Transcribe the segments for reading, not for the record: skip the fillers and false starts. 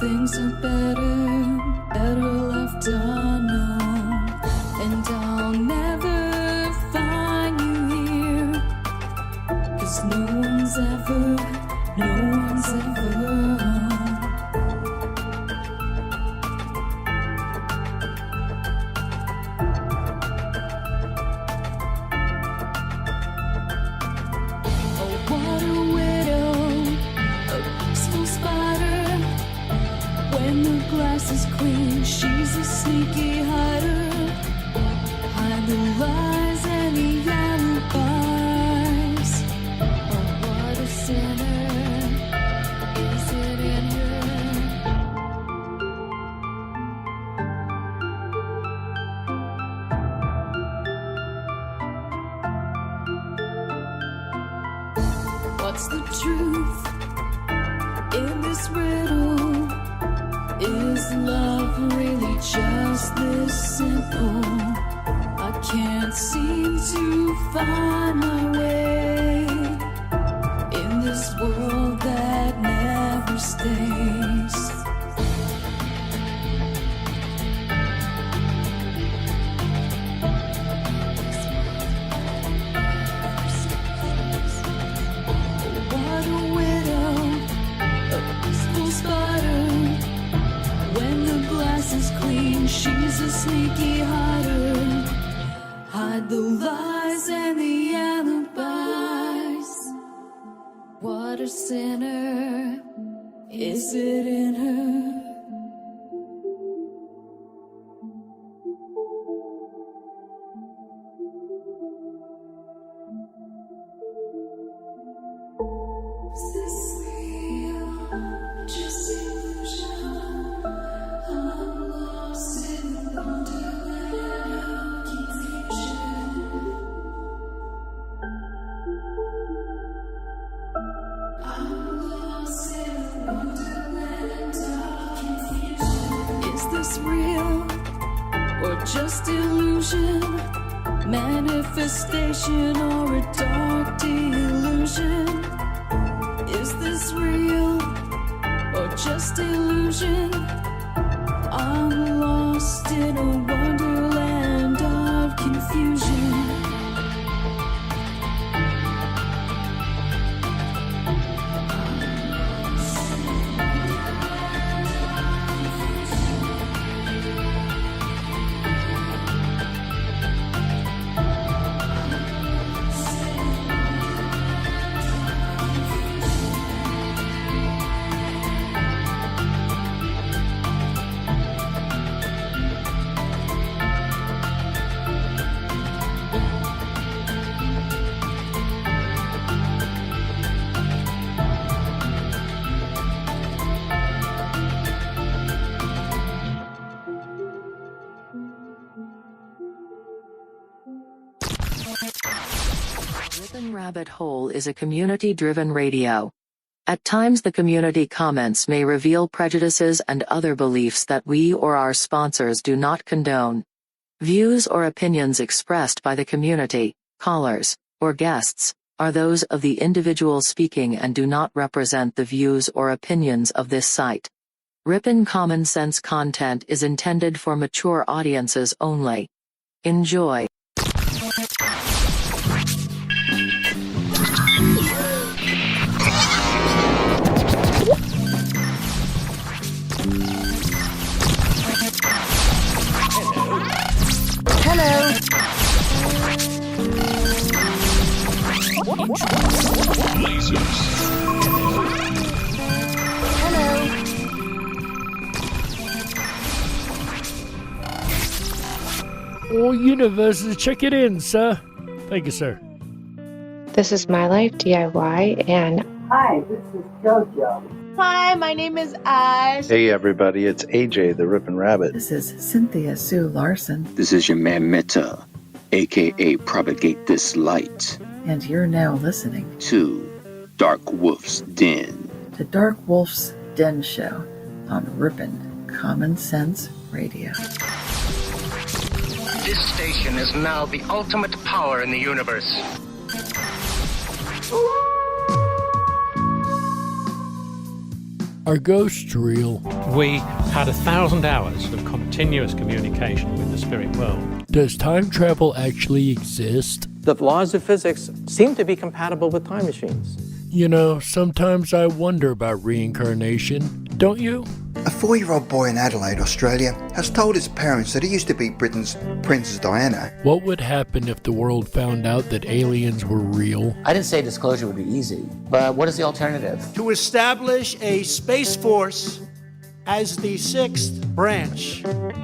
things are better left unknown. And I'll never find you here, 'cause no one's ever is clean, she's a sneaky hider. Hide the lies and the alibis. Oh, what a sinner. Is it in her? What's the truth in this riddle? Is love really just this simple? I can't seem to find my way in this world that never stays. What a widow, a peaceful spider. When the glass is clean, she's a sneaky hider. Hide the lies and the alibis. What a sinner. Is it in her? Is this real? Just illusion? I'm lost in the wonderland of confusion. I'm lost in the wonderland of confusion. Is this real or just illusion? Manifestation or a dark delusion? Is this real or just illusion? I'm lost in a wonderland of confusion. Ripon Rabbit Hole is a community-driven radio. At times the community comments may reveal prejudices and other beliefs that we or our sponsors do not condone. Views or opinions expressed by the community, callers, or guests, are those of the individual speaking and do not represent the views or opinions of this site. Ripon Common Sense content is intended for mature audiences only. Enjoy. Hello. Hello. All universes, check it in, sir. Thank you, sir. This is My Life DIY, and hi, this is JoJo. Hi, my name is Ash. Hey everybody, it's AJ the Ripon Rabbit. This is Cynthia Sue Larson. This is your man Meta, aka Propagate This Light. And you're now listening to Dark Wolf's Den. The Dark Wolf's Den Show on Ripon Common Sense Radio. This station is now the ultimate power in the universe. Are ghosts real? We had 1,000 hours of continuous communication with the spirit world. Does time travel actually exist? The laws of physics seem to be compatible with time machines. You know, sometimes I wonder about reincarnation, don't you? A 4-year-old boy in Adelaide, Australia, has told his parents that he used to be Britain's Princess Diana. What would happen if the world found out that aliens were real? I didn't say disclosure would be easy, but what is the alternative? To establish a space force as the 6th branch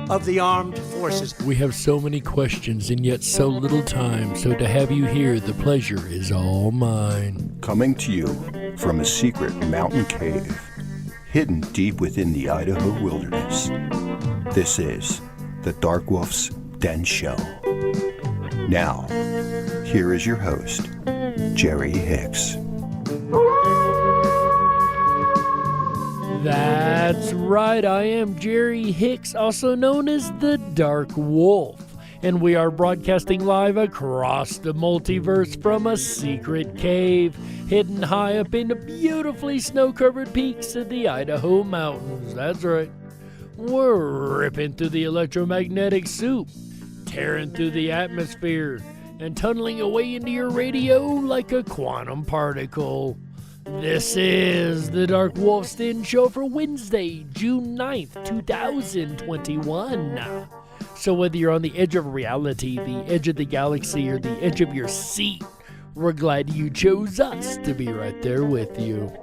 of the armed forces. We have so many questions and yet so little time, so to have you here, the pleasure is all mine. Coming to you from a secret mountain cave, hidden deep within the Idaho wilderness, this is the Dark Wolf's Den Show. Now, here is your host, Jerry Hicks. That's right, I am Jerry Hicks, also known as the Dark Wolf, and we are broadcasting live across the multiverse from a secret cave hidden high up in the beautifully snow-covered peaks of the Idaho mountains. That's right, we're ripping through the electromagnetic soup, tearing through the atmosphere, and tunneling away into your radio like a quantum particle. This is the Dark Wolf's Den Show for Wednesday, June 9th, 2021. So whether you're on the edge of reality, the edge of the galaxy, or the edge of your seat, we're glad you chose us to be right there with you.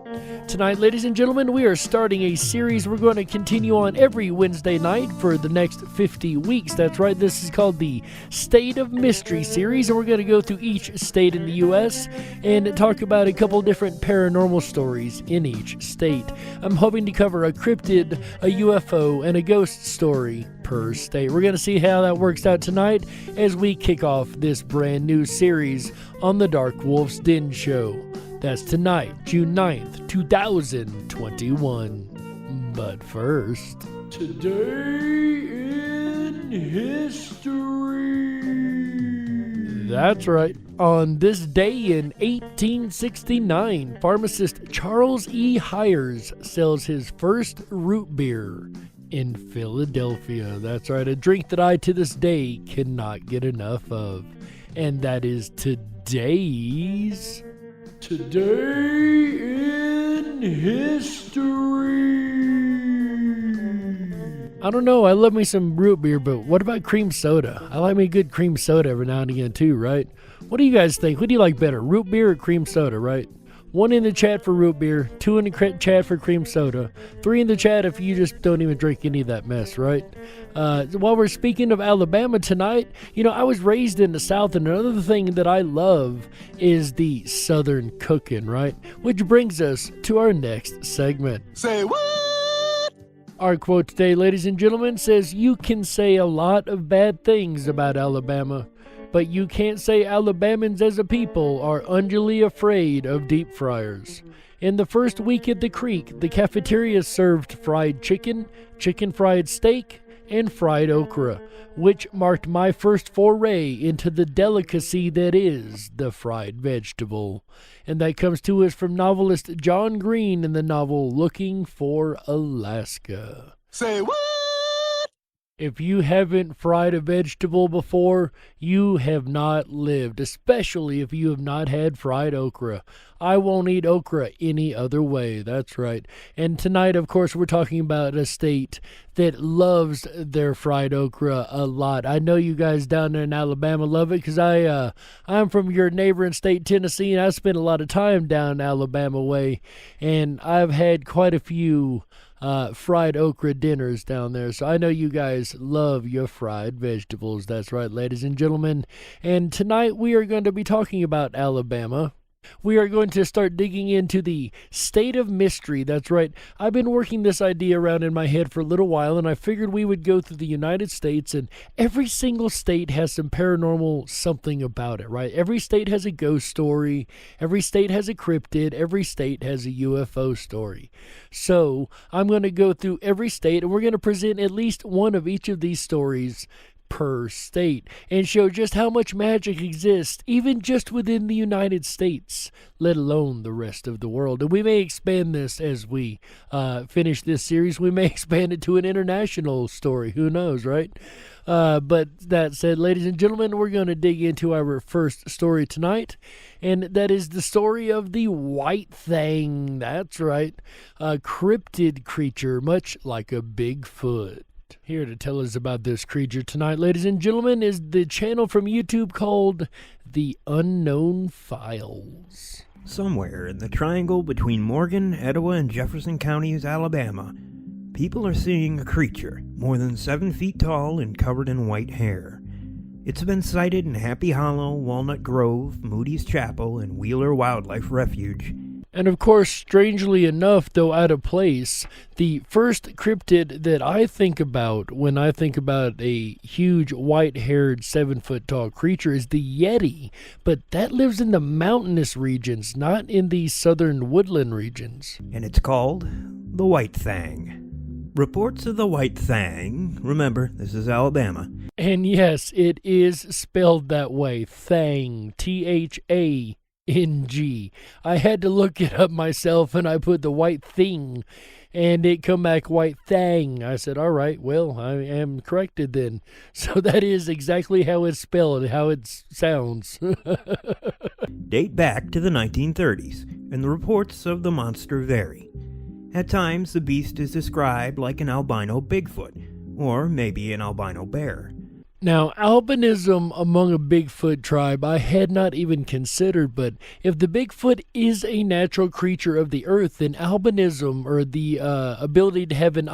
Tonight, ladies and gentlemen, we are starting a series we're going to continue on every Wednesday night for the next 50 weeks. That's right, this is called the State of Mystery series, and we're going to go through each state in the U.S. and talk about a couple different paranormal stories in each state. I'm hoping to cover a cryptid, a UFO, and a ghost story per state. We're going to see how that works out tonight as we kick off this brand new series on the Dark Wolf's Den Show. That's tonight, June 9th, 2021. But first, today in history. That's right. On this day in 1869, pharmacist Charles E. Hires sells his first root beer in Philadelphia. That's right, a drink that I to this day cannot get enough of. And that is today's Today in History. I don't know, I love me some root beer, but what about cream soda? I like me a good cream soda every now and again too, right? What do you guys think? What do you like better, root beer or cream soda, right? 1 in the chat for root beer, 2 in the chat for cream soda, 3 in the chat if you just don't even drink any of that mess, right? While we're speaking of Alabama tonight, you know, I was raised in the South, and another thing that I love is the Southern cooking, right? Which brings us to our next segment. Say what? Our quote today, ladies and gentlemen, says, "You can say a lot of bad things about Alabama, but you can't say Alabamans as a people are unduly afraid of deep fryers. In the first week at the creek, the cafeteria served fried chicken, chicken fried steak, and fried okra, which marked my first foray into the delicacy that is the fried vegetable." And that comes to us from novelist John Green in the novel Looking for Alaska. Say what? If you haven't fried a vegetable before, you have not lived, especially if you have not had fried okra. I won't eat okra any other way, that's right. And tonight, of course, we're talking about a state that loves their fried okra a lot. I know you guys down there in Alabama love it because I'm from your neighboring state, Tennessee, and I spent a lot of time down Alabama way, and I've had quite a few fried okra dinners down there. So I know you guys love your fried vegetables. That's right, ladies and gentlemen. And tonight we are going to be talking about Alabama. We are going to start digging into the state of mystery. That's right. I've been working this idea around in my head for a little while, and I figured we would go through the United States, and every single state has some paranormal something about it, right? Every state has a ghost story. Every state has a cryptid. Every state has a UFO story. So I'm going to go through every state, and we're going to present at least one of each of these stories per state and show just how much magic exists, even just within the United States, let alone the rest of the world. And we may expand this as we finish this series. We may expand it to an international story. Who knows, right? But that said, ladies and gentlemen, we're going to dig into our first story tonight, and that is the story of the White Thing. That's right, a cryptid creature, much like a Bigfoot. Here to tell us about this creature tonight, ladies and gentlemen, is the channel from YouTube called The Unknown Files. Somewhere in the triangle between Morgan, Etowah, and Jefferson counties, Alabama, people are seeing a creature more than 7 feet tall and covered in white hair. It's been sighted in Happy Hollow, Walnut Grove, Moody's Chapel, and Wheeler Wildlife Refuge. And of course, strangely enough, though out of place, the first cryptid that I think about when I think about a huge white-haired 7-foot-tall creature is the Yeti. But that lives in the mountainous regions, not in the southern woodland regions. And it's called the White Thing. Reports of the White Thing, remember, this is Alabama. And yes, it is spelled that way, Thang, Thang. I had to look it up myself, and I put the White Thing, and it come back White Thang. I said, all right, well, I am corrected then. So that is exactly how it's spelled, how it sounds. Date back to the 1930s, and the reports of the monster vary. At times, the beast is described like an albino Bigfoot, or maybe an albino bear. Now, albinism among a Bigfoot tribe I had not even considered, but if the Bigfoot is a natural creature of the earth, then albinism, or the ability to have an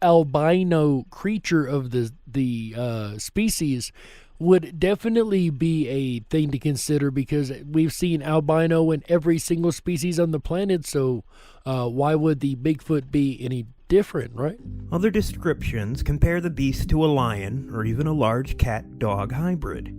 albino creature of the species, would definitely be a thing to consider, because we've seen albino in every single species on the planet, so why would the Bigfoot be any different, right? Other descriptions compare the beast to a lion or even a large cat-dog hybrid.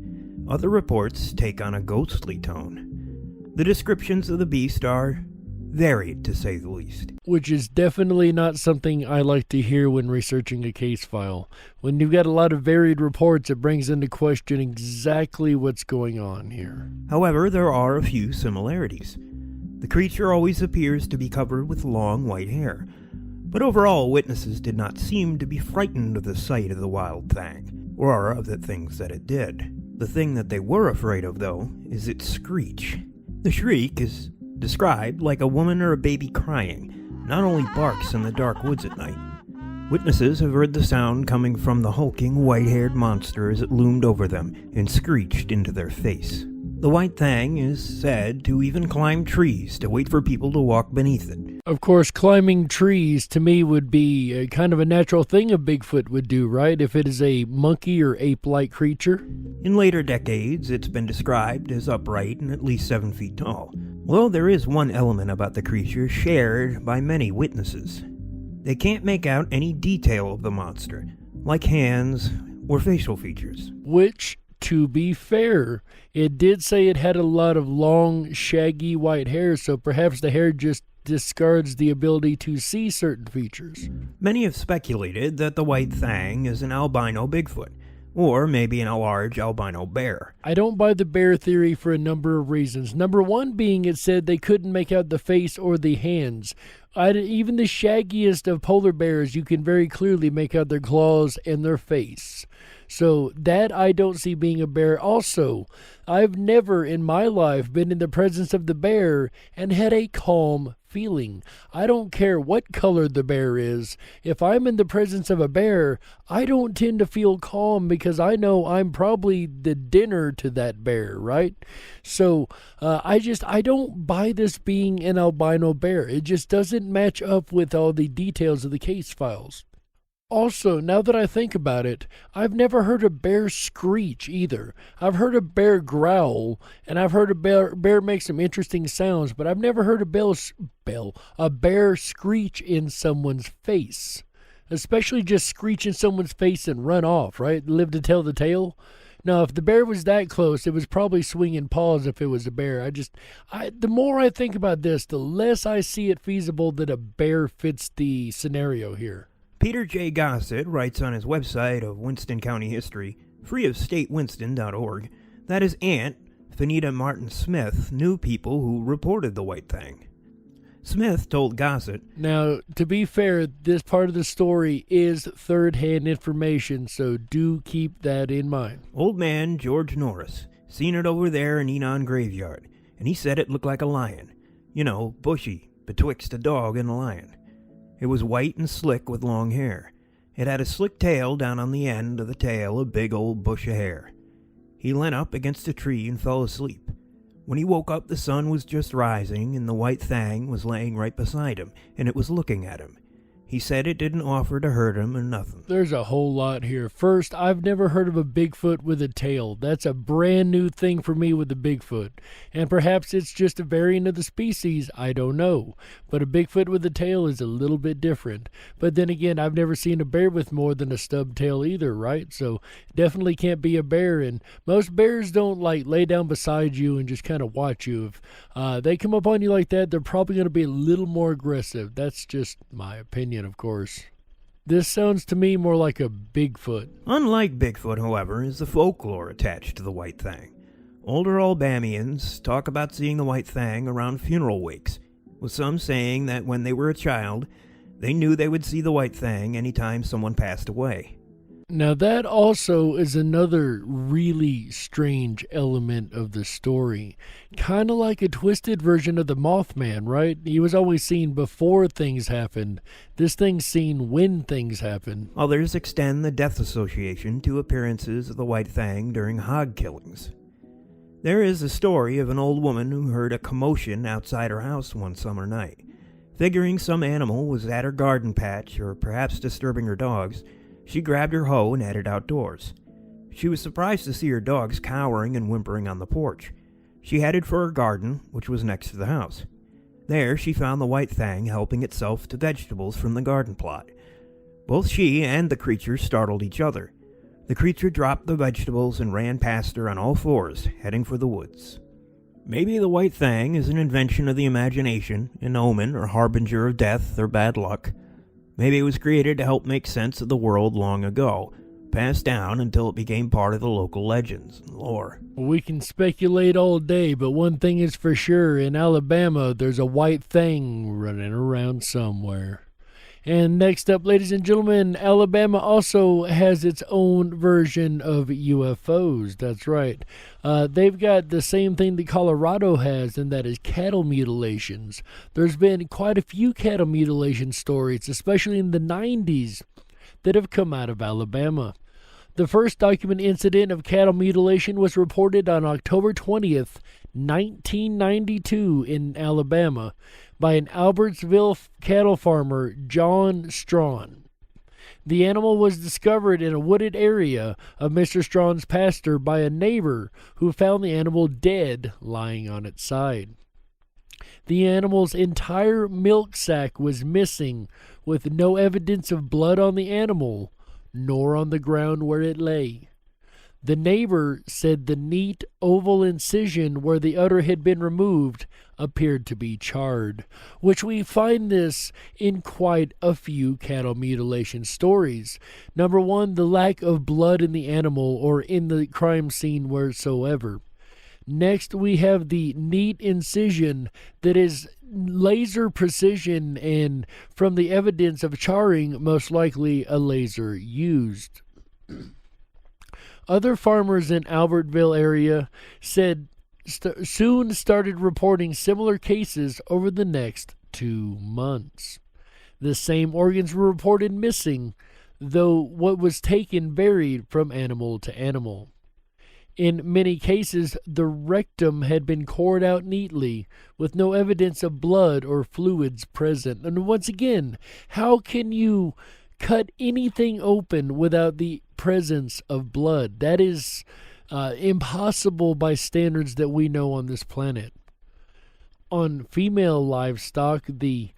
Other reports take on a ghostly tone. The descriptions of the beast are varied, to say the least. Which is definitely not something I like to hear when researching a case file. When you've got a lot of varied reports, it brings into question exactly what's going on here. However, there are a few similarities. The creature always appears to be covered with long white hair, but overall witnesses did not seem to be frightened of the sight of the wild thing, or of the things that it did. The thing that they were afraid of, though, is its screech. The shriek is described like a woman or a baby crying, not only barks in the dark woods at night. Witnesses have heard the sound coming from the hulking, white-haired monster as it loomed over them and screeched into their face. The White Thing is said to even climb trees to wait for people to walk beneath it. Of course, climbing trees to me would be a kind of a natural thing a Bigfoot would do, right? If it is a monkey or ape-like creature. In later decades, it's been described as upright and at least 7 feet tall. Although there is one element about the creature shared by many witnesses. They can't make out any detail of the monster, like hands or facial features. Which, to be fair, it did say it had a lot of long, shaggy white hair, so perhaps the hair just discards the ability to see certain features. Many have speculated that the White Thing is an albino Bigfoot, or maybe a large albino bear. I don't buy the bear theory for a number of reasons. Number one being it said they couldn't make out the face or the hands. Even the shaggiest of polar bears, you can very clearly make out their claws and their face. So that I don't see being a bear. Also, I've never in my life been in the presence of the bear and had a calm feeling. I don't care what color the bear is. If I'm in the presence of a bear, I don't tend to feel calm because I know I'm probably the dinner to that bear, right? So I don't buy this being an albino bear. It just doesn't match up with all the details of the case files. Also, now that I think about it, I've never heard a bear screech either. I've heard a bear growl, and I've heard a bear make some interesting sounds, but I've never heard a bear screech in someone's face. Especially just screech in someone's face and run off, right? Live to tell the tale. Now, if the bear was that close, it was probably swinging paws if it was a bear. The more I think about this, the less I see it feasible that a bear fits the scenario here. Peter J. Gossett writes on his website of Winston County history, freeofstatewinston.org that his aunt, Fanita Martin Smith, knew people who reported the White Thing. Smith told Gossett, Now, to be fair, this part of the story is third-hand information, so do keep that in mind. Old man George Norris seen it over there in Enon Graveyard, and he said it looked like a lion. You know, bushy, betwixt a dog and a lion. It was white and slick with long hair. It had a slick tail down on the end of the tail, a big old bush of hair. He leant up against a tree and fell asleep. When he woke up, the sun was just rising, and the White Thing was laying right beside him, and it was looking at him. He said it didn't offer to hurt him or nothing. There's a whole lot here. First, I've never heard of a Bigfoot with a tail. That's a brand new thing for me with a Bigfoot. And perhaps it's just a variant of the species, I don't know. But a Bigfoot with a tail is a little bit different. But then again, I've never seen a bear with more than a stub tail either, right? So definitely can't be a bear. And most bears don't lay down beside you and just kind of watch you. If they come up on you like that, they're probably going to be a little more aggressive. That's just my opinion, of course. This sounds to me more like a Bigfoot. Unlike Bigfoot, however, is the folklore attached to the White Thing. Older Alabamians talk about seeing the White Thing around funeral wakes, with some saying that when they were a child, they knew they would see the White Thing anytime someone passed away. Now that also is another really strange element of the story. Kind of like a twisted version of the Mothman, right? He was always seen before things happened. This thing's seen when things happen. Others extend the death association to appearances of the White Thing during hog killings. There is a story of an old woman who heard a commotion outside her house one summer night. Figuring some animal was at her garden patch or perhaps disturbing her dogs, she grabbed her hoe and headed outdoors. She was surprised to see her dogs cowering and whimpering on the porch. She headed for her garden, which was next to the house. There she found the White Thing helping itself to vegetables from the garden plot. Both she and the creature startled each other. The creature dropped the vegetables and ran past her on all fours, heading for the woods. Maybe the White Thing is an invention of the imagination, an omen or harbinger of death or bad luck. Maybe it was created to help make sense of the world long ago, passed down until it became part of the local legends and lore. We can speculate all day, but one thing is for sure, in Alabama, there's a White Thing running around somewhere. And next up, ladies and gentlemen, Alabama also has its own version of UFOs. That's right. They've got the same thing that Colorado has, and that is cattle mutilations. There's been quite a few cattle mutilation stories, especially in the 90s, that have come out of Alabama. The first documented incident of cattle mutilation was reported on October 20th, 1992 in Alabama by an Albertsville cattle farmer, John Strawn. The animal was discovered in a wooded area of Mr. Strawn's pasture by a neighbor who found the animal dead, lying on its side. The animal's entire milk sac was missing, with no evidence of blood on the animal, nor on the ground where it lay. The neighbor said the neat oval incision where the udder had been removed appeared to be charred, which we find this in quite a few cattle mutilation stories. Number one, the lack of blood in the animal or in the crime scene whatsoever. Next, we have the neat incision that is laser precision, and from the evidence of charring, most likely a laser used. Other farmers in Albertville area said soon started reporting similar cases over the next 2 months. The same organs were reported missing, though what was taken varied from animal to animal. In many cases, the rectum had been cored out neatly, with no evidence of blood or fluids present. And once again, how can you cut anything open without the presence of blood? That is impossible by standards that we know on this planet. On female livestock, the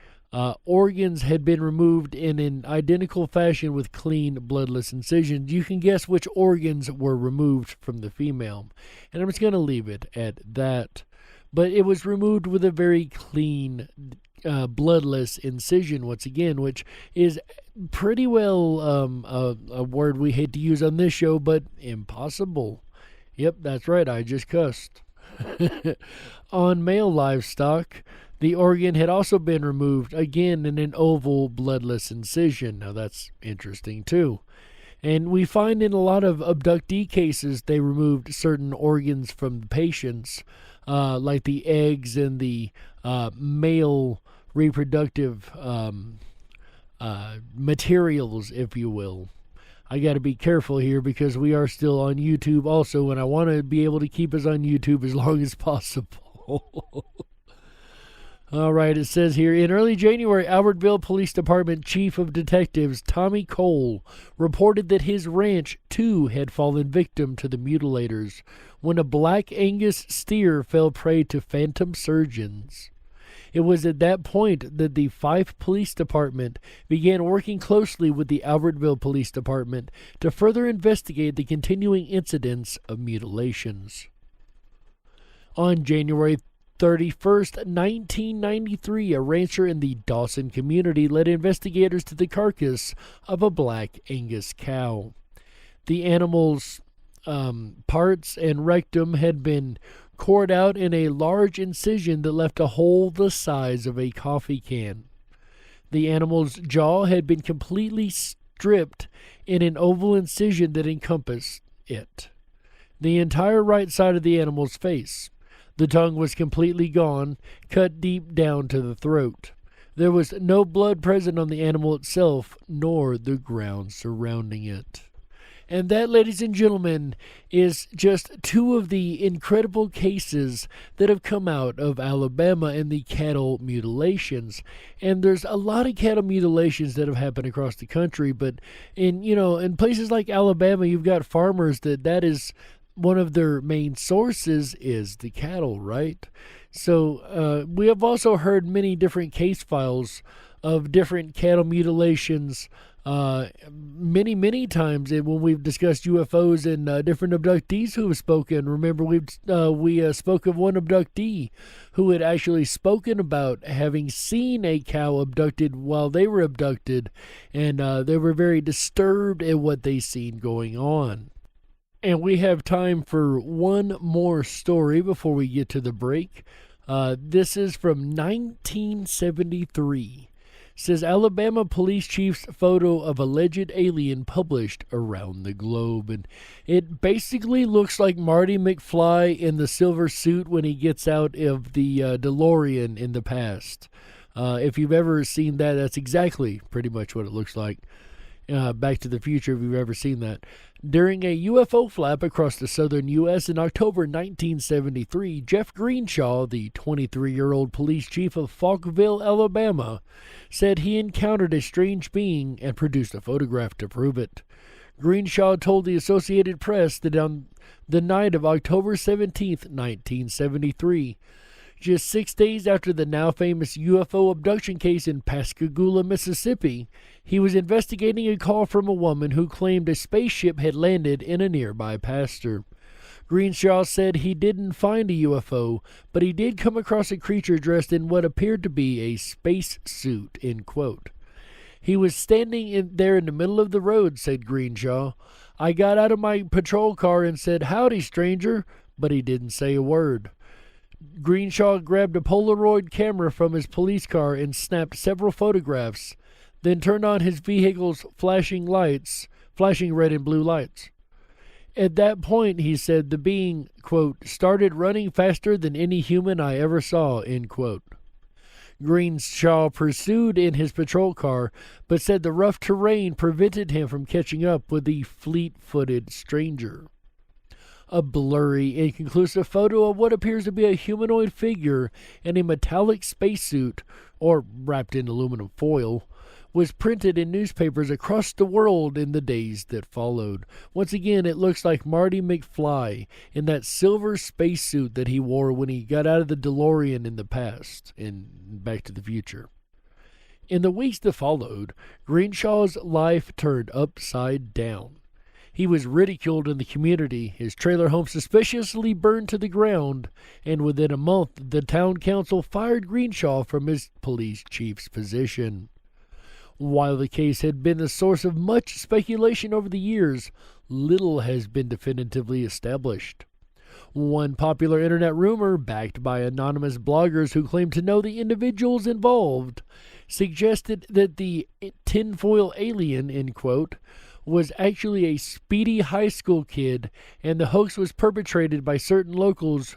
organs had been removed in an identical fashion with clean, bloodless incisions. You can guess which organs were removed from the female. And I'm just going to leave it at that. But it was removed with a very clean bloodless incision once again, which is pretty well a word we hate to use on this show, but impossible. Yep, that's right, I just cussed. On male livestock, the organ had also been removed, again in an oval bloodless incision. Now that's interesting too. And we find in a lot of abductee cases they removed certain organs from the patients, like the eggs and the male reproductive materials, if you will. I got to be careful here because we are still on YouTube also, and I want to be able to keep us on YouTube as long as possible. All right, it says here, in early January, Albertville Police Department Chief of Detectives Tommy Cole reported that his ranch, too, had fallen victim to the mutilators when a Black Angus steer fell prey to phantom surgeons. It was at that point that the Fife Police Department began working closely with the Albertville Police Department to further investigate the continuing incidents of mutilations. On January 31st, 1993, a rancher in the Dawson community led investigators to the carcass of a Black Angus cow. The animal's parts and rectum had been cored out in a large incision that left a hole the size of a coffee can. The animal's jaw had been completely stripped in an oval incision that encompassed it. The entire right side of the animal's face. The tongue was completely gone, cut deep down to the throat. There was no blood present on the animal itself, nor the ground surrounding it. And that, ladies and gentlemen, is just two of the incredible cases that have come out of Alabama in the cattle mutilations. And there's a lot of cattle mutilations that have happened across the country, but in places like Alabama, you've got farmers that is one of their main sources is the cattle, right? So we have also heard many different case files of different cattle mutilations many times when we've discussed UFOs and different abductees who have spoken. Remember, we spoke of one abductee who had actually spoken about having seen a cow abducted while they were abducted, and they were very disturbed at what they seen going on. And we have time for one more story before we get to the break. This is from 1973. It says Alabama police chief's photo of alleged alien published around the globe. And it basically looks like Marty McFly in the silver suit when he gets out of the DeLorean in the past. If you've ever seen that, that's exactly pretty much what it looks like. Back to the Future, if you've ever seen that. During a UFO flap across the southern U.S. in October 1973, Jeff Greenshaw, the 23-year-old police chief of Falkville, Alabama, said he encountered a strange being and produced a photograph to prove it. Greenshaw told the Associated Press that on the night of October 17, 1973, just 6 days after the now famous UFO abduction case in Pascagoula, Mississippi, he was investigating a call from a woman who claimed a spaceship had landed in a nearby pasture. Greenshaw said he didn't find a UFO, but he did come across a creature dressed in what appeared to be a space suit, end quote. He was standing there in the middle of the road, said Greenshaw. I got out of my patrol car and said, "Howdy, stranger," but he didn't say a word. Greenshaw grabbed a Polaroid camera from his police car and snapped several photographs, then turned on his vehicle's flashing red and blue lights. At that point, he said, the being, quote, started running faster than any human I ever saw, end quote. Greenshaw pursued in his patrol car, but said the rough terrain prevented him from catching up with the fleet-footed stranger. A blurry, inconclusive photo of what appears to be a humanoid figure in a metallic spacesuit, or wrapped in aluminum foil, was printed in newspapers across the world in the days that followed. Once again, it looks like Marty McFly in that silver spacesuit that he wore when he got out of the DeLorean in the past, in Back to the Future. In the weeks that followed, Greenshaw's life turned upside down. He was ridiculed in the community, his trailer home suspiciously burned to the ground, and within a month the town council fired Greenshaw from his police chief's position. While the case had been the source of much speculation over the years, little has been definitively established. One popular internet rumor, backed by anonymous bloggers who claimed to know the individuals involved, suggested that the tinfoil alien, end quote, was actually a speedy high school kid, and the hoax was perpetrated by certain locals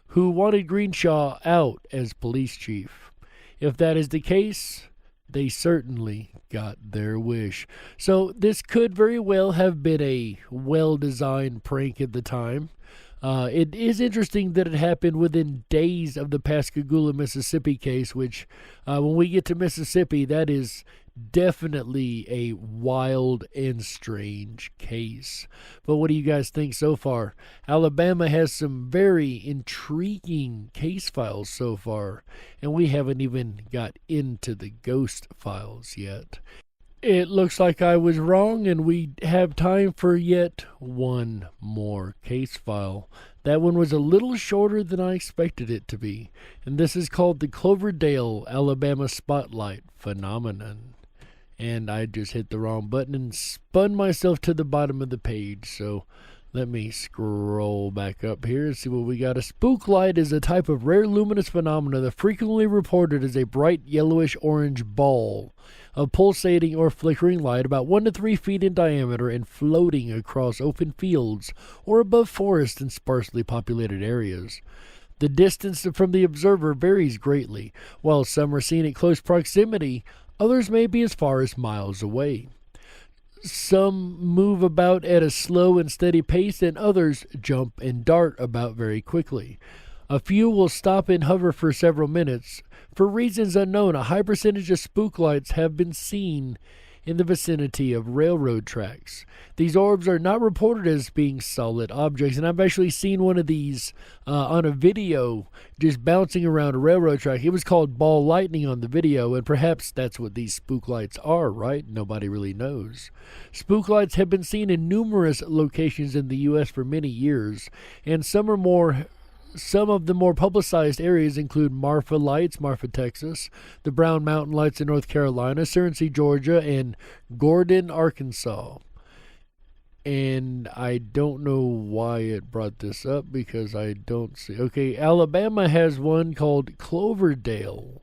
who wanted Greenshaw out as police chief. If that is the case, they certainly got their wish. So this could very well have been a well-designed prank at the time. It is interesting that it happened within days of the Pascagoula, Mississippi case, which, when we get to Mississippi, that is definitely a wild and strange case. But what do you guys think so far? Alabama has some very intriguing case files so far, and we haven't even got into the ghost files yet. It looks like I was wrong, and we have time for yet one more case file. That one was a little shorter than I expected it to be, and this is called the Cloverdale, Alabama Spotlight Phenomenon. And I just hit the wrong button and spun myself to the bottom of the page, so let me scroll back up here and see what we got. A spook light is a type of rare luminous phenomena that frequently reported as a bright yellowish-orange ball of pulsating or flickering light about 1 to 3 feet in diameter and floating across open fields or above forests in sparsely populated areas. The distance from the observer varies greatly. While some are seen at close proximity, others may be as far as miles away. Some move about at a slow and steady pace, and others jump and dart about very quickly. A few will stop and hover for several minutes. For reasons unknown, a high percentage of spook lights have been seen in the vicinity of railroad tracks. These orbs are not reported as being solid objects, and I've actually seen one of these on a video just bouncing around a railroad track. It was called ball lightning on the video, and perhaps that's what these spook lights are, right? Nobody really knows. Spook lights have been seen in numerous locations in the U.S. for many years, and some of the more publicized areas include Marfa Lights, Marfa, Texas, the Brown Mountain Lights in North Carolina, Searcy, Georgia, and Gordon, Arkansas. And I don't know why it brought this up because I don't see. Okay, Alabama has one called Cloverdale,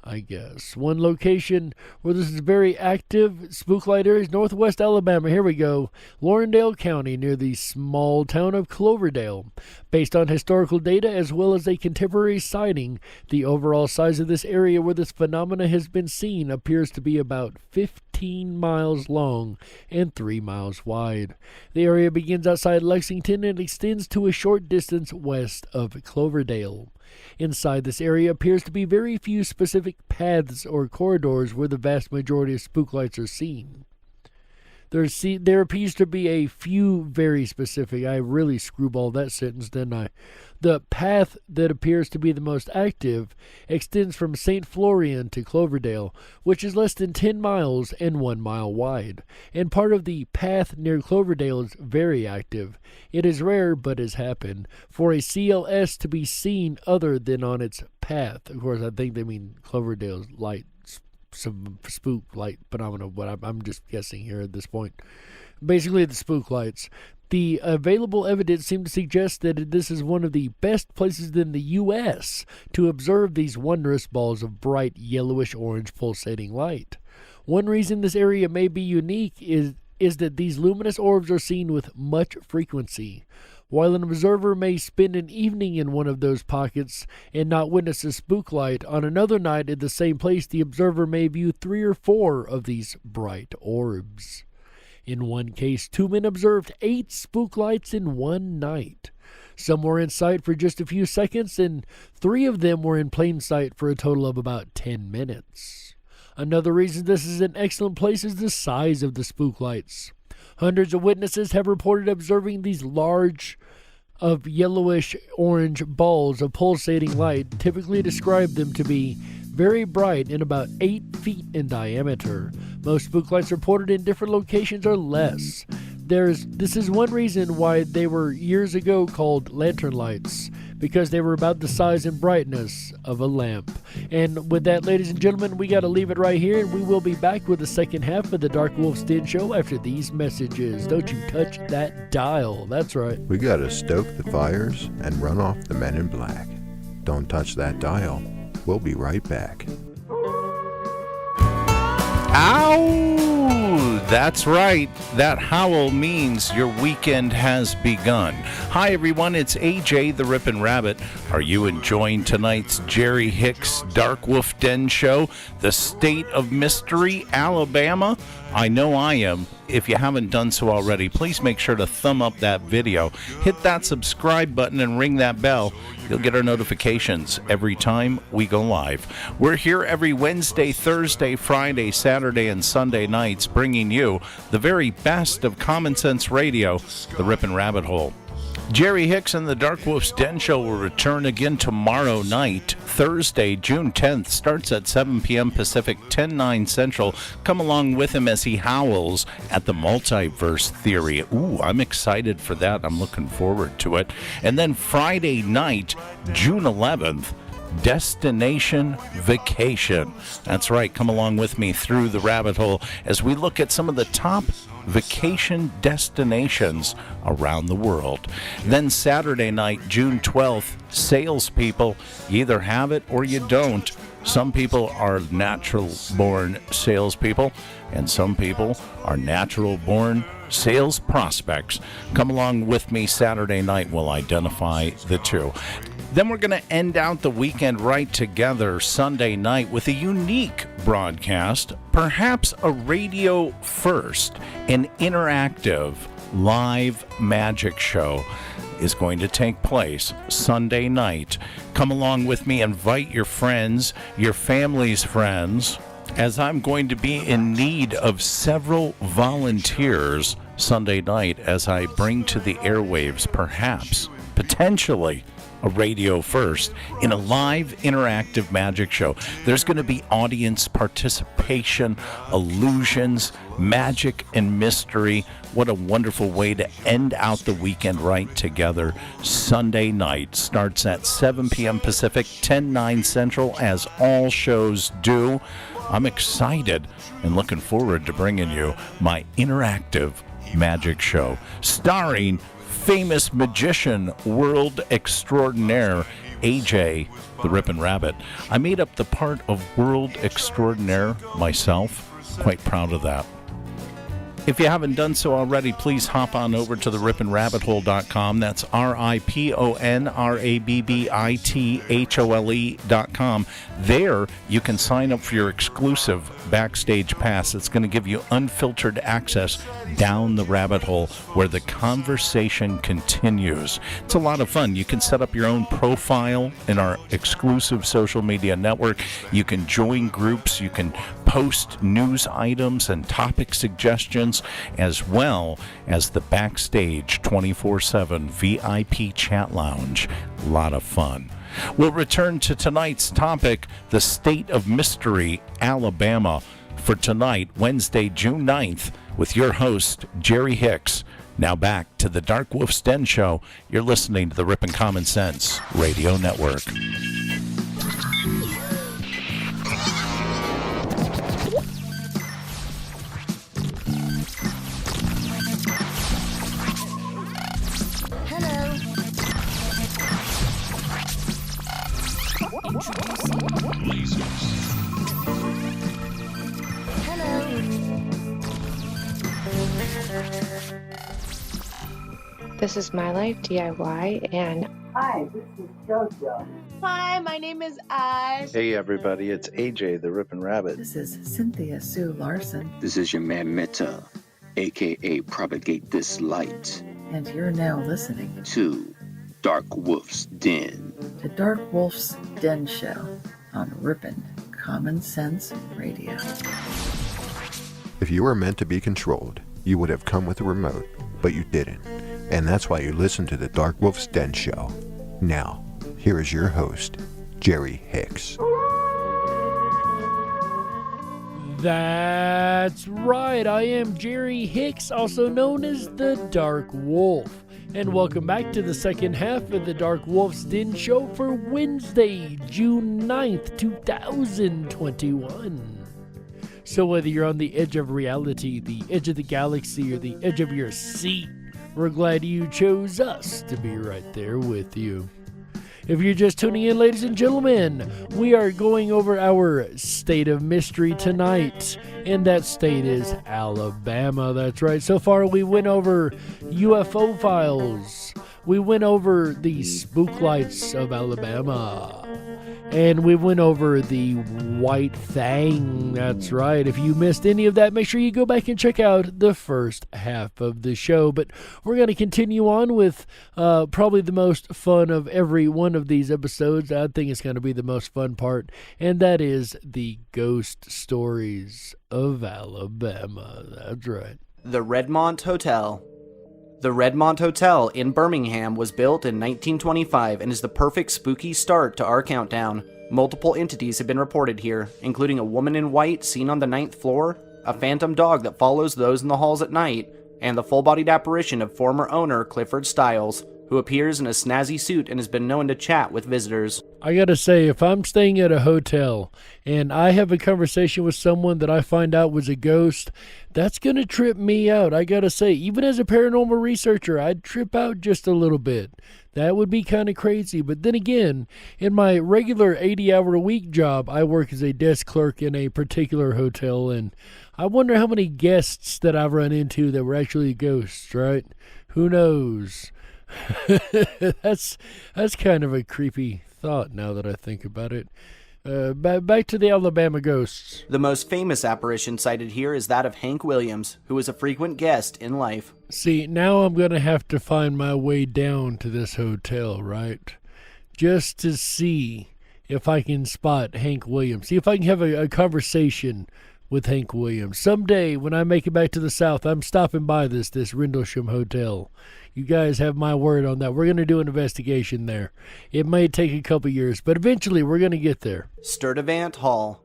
I guess. One location where this is very active spooklight area is northwest Alabama. Here we go. Laurendale County, near the small town of Cloverdale. Based on historical data as well as a contemporary sighting, the overall size of this area where this phenomena has been seen appears to be about 15 miles long and 3 miles wide. The area begins outside Lexington and extends to a short distance west of Cloverdale. Inside this area appears to be very few specific paths or corridors where the vast majority of spook lights are seen. There appears to be a few very specific. I really screwballed that sentence, didn't I? The path that appears to be the most active extends from St. Florian to Cloverdale, which is less than 10 miles and 1 mile wide. And part of the path near Cloverdale is very active. It is rare, but has happened, for a CLS to be seen other than on its path. Of course, I think they mean Cloverdale's light. Some spook light phenomena, but I'm just guessing here at this point. Basically, the spook lights. The available evidence seems to suggest that this is one of the best places in the U.S. to observe these wondrous balls of bright yellowish-orange pulsating light. One reason this area may be unique is that these luminous orbs are seen with much frequency. While an observer may spend an evening in one of those pockets and not witness a spook light, on another night at the same place the observer may view 3 or 4 of these bright orbs. In one case, 2 men observed 8 spook lights in one night. Some were in sight for just a few seconds, and 3 of them were in plain sight for a total of about 10 minutes. Another reason this is an excellent place is the size of the spook lights. Hundreds of witnesses have reported observing these large of yellowish-orange balls of pulsating light, typically describe them to be very bright and about 8 feet in diameter. Most spook lights reported in different locations are less. this is one reason why they were years ago called lantern lights, because they were about the size and brightness of a lamp. And with that, ladies and gentlemen, we got to leave it right here, and we will be back with the second half of the Dark Wolf's Den Show after these messages. Don't you touch that dial. That's right. We gotta stoke the fires and run off the men in black. Don't touch that dial. We'll be right back. Ow! That's right. That howl means your weekend has begun. Hi, everyone. It's AJ, the Ripon Rabbit. Are you enjoying tonight's Jerry Hicks Dark Wolf Den Show, the State of Mystery, Alabama? I know I am. If you haven't done so already, please make sure to thumb up that video. Hit that subscribe button and ring that bell. You'll get our notifications every time we go live. We're here every Wednesday, Thursday, Friday, Saturday, and Sunday nights, bringing you the very best of Common Sense Radio, the Ripon Rabbit Hole. Jerry Hicks and the Dark Wolf's Den Show will return again tomorrow night, Thursday, June 10th. Starts at 7 p.m. Pacific, 10/9 Central. Come along with him as he howls at the multiverse theory. Ooh, I'm excited for that. I'm looking forward to it. And then Friday night, June 11th, Destination Vacation. That's right. Come along with me through the rabbit hole as we look at some of the top vacation destinations around the world. Then Saturday night, June 12th, salespeople. You either have it or you don't. Some people are natural-born salespeople, and some people are natural-born sales prospects. Come along with me Saturday night. We'll identify the two. Then we're going to end out the weekend right together Sunday night with a unique broadcast, perhaps a radio first, an interactive live magic show is going to take place Sunday night. Come along with me, invite your friends, your family's friends, as I'm going to be in need of several volunteers Sunday night as I bring to the airwaves, perhaps, potentially, a radio first in a live interactive magic show. There's going to be audience participation, illusions, magic, and mystery. What a wonderful way to end out the weekend right together. Sunday night starts at 7 p.m. Pacific, 10/9 Central, as all shows do. I'm excited and looking forward to bringing you my interactive magic show starring famous magician, world extraordinaire, AJ, the Ripon Rabbit. I made up the part of world extraordinaire myself. Quite proud of that. If you haven't done so already, please hop on over to the riponrabbithole.com. That's RIPONRABBITHOLE.com. There, you can sign up for your exclusive Backstage Pass. It's going to give you unfiltered access down the rabbit hole where the conversation continues. It's a lot of fun. You can set up your own profile in our exclusive social media network. You can join groups. You can post news items and topic suggestions, as well as the Backstage 24/7 VIP chat lounge. A lot of fun. We'll return to tonight's topic, the State of Mystery, Alabama, for tonight, Wednesday, June 9th, with your host, Jerry Hicks. Now back to the Dark Wolf's Den Show. You're listening to the Ripon Common Sense Radio Network. This is My Life DIY, and hi, this is JoJo. Hi, my name is Ash. Hey, everybody, it's AJ, the Ripon Rabbit. This is Cynthia Sue Larson. This is your man Meta, aka Propagate This Light. And you're now listening to Dark Wolf's Den. The Dark Wolf's Den Show on Ripon Common Sense Radio. If you were meant to be controlled, you would have come with a remote, but you didn't. And that's why you listen to the Dark Wolf's Den Show. Now, here is your host, Jerry Hicks. That's right, I am Jerry Hicks, also known as the Dark Wolf. And welcome back to the second half of the Dark Wolf's Den Show for Wednesday, June 9th, 2021. So whether you're on the edge of reality, the edge of the galaxy, or the edge of your seat, we're glad you chose us to be right there with you. If you're just tuning in, ladies and gentlemen, we are going over our state of mystery tonight, and that state is Alabama. That's right. So far, we went over UFO files. We went over the spook lights of Alabama. And we went over the white thing. That's right. If you missed any of that, make sure you go back and check out the first half of the show. But we're going to continue on with probably the most fun of every one of these episodes. I think it's going to be the most fun part, and that is the ghost stories of Alabama. That's right. The Redmont Hotel. The Redmont Hotel in Birmingham was built in 1925 and is the perfect spooky start to our countdown. Multiple entities have been reported here, including a woman in white seen on the 9th floor, a phantom dog that follows those in the halls at night, and the full-bodied apparition of former owner Clifford Stiles, who appears in a snazzy suit and has been known to chat with visitors. I gotta say, if I'm staying at a hotel and I have a conversation with someone that I find out was a ghost, that's gonna trip me out. I gotta say, even as a paranormal researcher, I'd trip out just a little bit. That would be kind of crazy. But then again, in my regular 80-hour-a-week job, I work as a desk clerk in a particular hotel, and I wonder how many guests that I've run into that were actually ghosts, right? Who knows? That's kind of a creepy thought now that I think about it. Back to the Alabama ghosts. The most famous apparition cited here is that of Hank Williams, who was a frequent guest in life. See, now I'm going to have to find my way down to this hotel, right? Just to see if I can spot Hank Williams. See if I can have a conversation with Hank Williams. Someday, when I make it back to the South, I'm stopping by this Rendlesham Hotel. You guys have my word on that. We're going to do an investigation there. It may take a couple years, but eventually we're going to get there. Sturtevant Hall.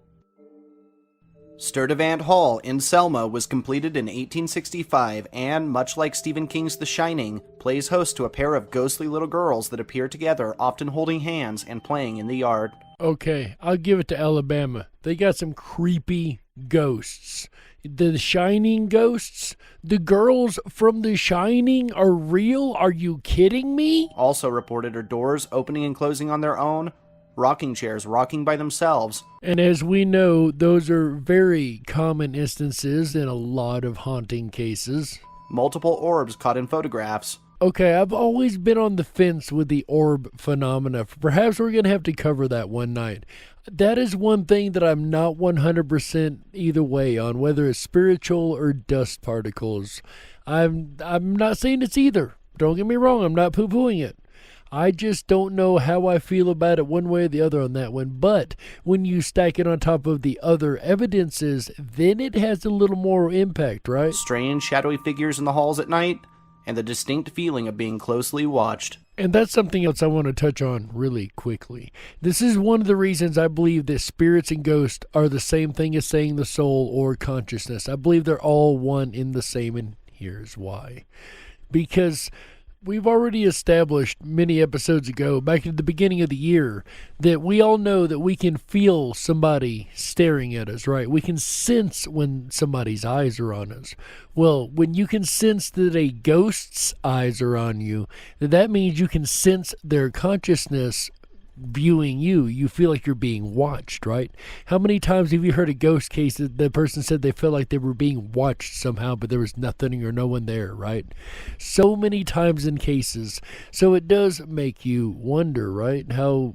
Sturtevant Hall in Selma was completed in 1865 and, much like Stephen King's The Shining, plays host to a pair of ghostly little girls that appear together, often holding hands and playing in the yard. Okay, I'll give it to Alabama. They got some creepy ghosts. The Shining ghosts? The girls from The Shining are real? Are you kidding me? Also reported are doors opening and closing on their own, rocking chairs rocking by themselves. And as we know, those are very common instances in a lot of haunting cases. Multiple orbs caught in photographs. Okay, I've always been on the fence with the orb phenomena. Perhaps we're going to have to cover that one night. That is one thing that I'm not 100% either way on, whether it's spiritual or dust particles. I'm not saying it's either. Don't get me wrong, I'm not poo-pooing it. I just don't know how I feel about it one way or the other on that one. But when you stack it on top of the other evidences, then it has a little more impact, right? Strange, shadowy figures in the halls at night, and the distinct feeling of being closely watched. And that's something else I want to touch on really quickly. This is one of the reasons I believe that spirits and ghosts are the same thing as saying the soul or consciousness. I believe they're all one in the same, and here's why. Because we've already established many episodes ago, back at the beginning of the year, that we all know that we can feel somebody staring at us, right? We can sense when somebody's eyes are on us. Well, when you can sense that a ghost's eyes are on you, that means you can sense their consciousness viewing you. You feel like you're being watched, right? How many times have you heard a ghost case that the person said they felt like they were being watched somehow, but there was nothing or no one there, right? So many times in cases. So it does make you wonder, right, how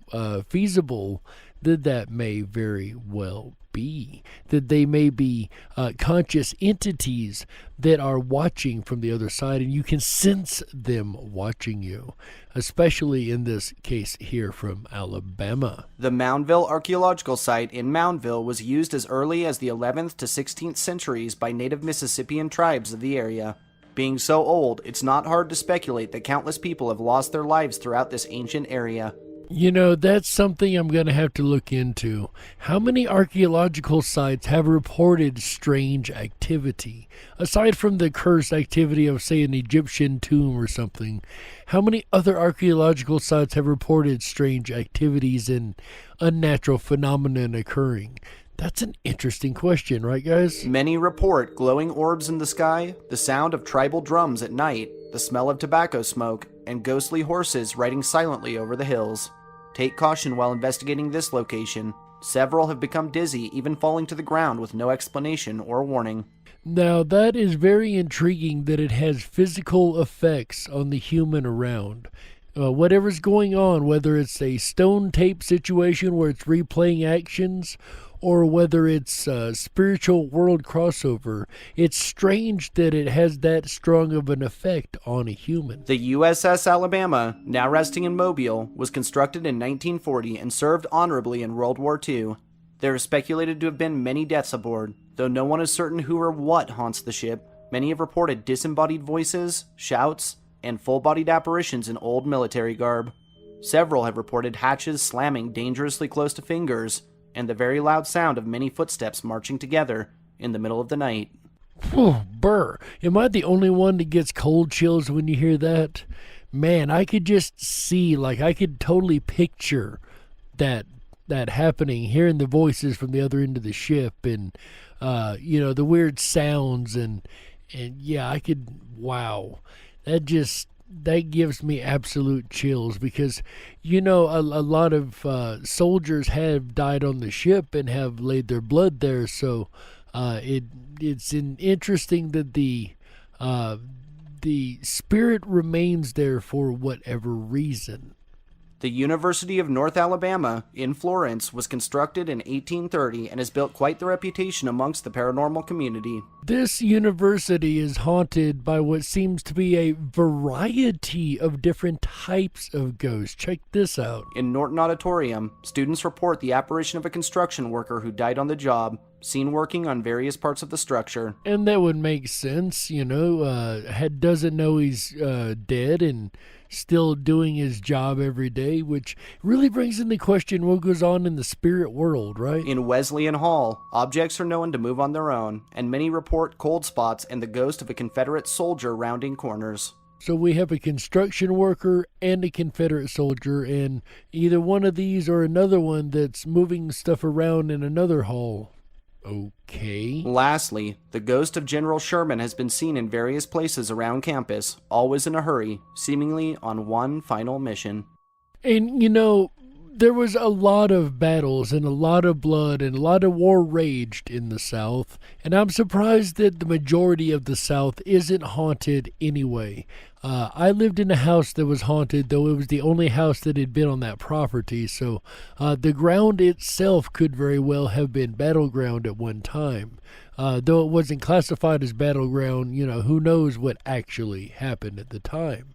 feasible that may very well be, that they may be conscious entities that are watching from the other side, and you can sense them watching you, especially in this case here from Alabama. The Moundville archaeological site in Moundville was used as early as the 11th to 16th centuries by native Mississippian tribes of the area. Being so old, it's not hard to speculate that countless people have lost their lives throughout this ancient area. You know, that's something I'm going to have to look into. How many archaeological sites have reported strange activity? Aside from the cursed activity of, say, an Egyptian tomb or something, how many other archaeological sites have reported strange activities and unnatural phenomena occurring? That's an interesting question, right, guys? Many report glowing orbs in the sky, the sound of tribal drums at night, the smell of tobacco smoke, and ghostly horses riding silently over the hills. Take caution while investigating this location. Several have become dizzy, even falling to the ground with no explanation or warning. Now, that is very intriguing that it has physical effects on the human around. Whatever's going on, whether it's a stone tape situation where it's replaying actions, or whether it's a spiritual world crossover, it's strange that it has that strong of an effect on a human. The USS Alabama, now resting in Mobile, was constructed in 1940 and served honorably in World War II. There is speculated to have been many deaths aboard, though no one is certain who or what haunts the ship. Many have reported disembodied voices, shouts, and full-bodied apparitions in old military garb. Several have reported hatches slamming dangerously close to fingers, and the very loud sound of many footsteps marching together in the middle of the night. Oh, brr. Am I the only one that gets cold chills when you hear that? Man, I could just see, I could totally picture that happening, hearing the voices from the other end of the ship and, the weird sounds and yeah, I could, wow. That gives me absolute chills because, a lot of soldiers have died on the ship and have laid their blood there. So it's interesting that the spirit remains there for whatever reason. The University of North Alabama in Florence was constructed in 1830 and has built quite the reputation amongst the paranormal community. This university is haunted by what seems to be a variety of different types of ghosts. Check this out. In Norton Auditorium, students report the apparition of a construction worker who died on the job, seen working on various parts of the structure. And that would make sense, doesn't know he's dead and still doing his job every day, which really brings into question what goes on in the spirit world, right? In Wesleyan Hall, objects are known to move on their own, and many report cold spots and the ghost of a Confederate soldier rounding corners. So we have a construction worker and a Confederate soldier, and either one of these or another one that's moving stuff around in another hall. Okay. Lastly, the ghost of General Sherman has been seen in various places around campus, always in a hurry, seemingly on one final mission. And, there was a lot of battles and a lot of blood and a lot of war raged in the South, and I'm surprised that the majority of the South isn't haunted anyway. I lived in a house that was haunted, though it was the only house that had been on that property, so the ground itself could very well have been battleground at one time. Though it wasn't classified as battleground, who knows what actually happened at the time.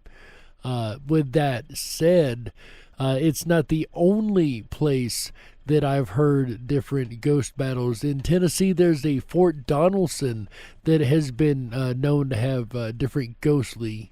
With that said, it's not the only place that I've heard different ghost battles. In Tennessee, there's a Fort Donelson that has been known to have different ghostly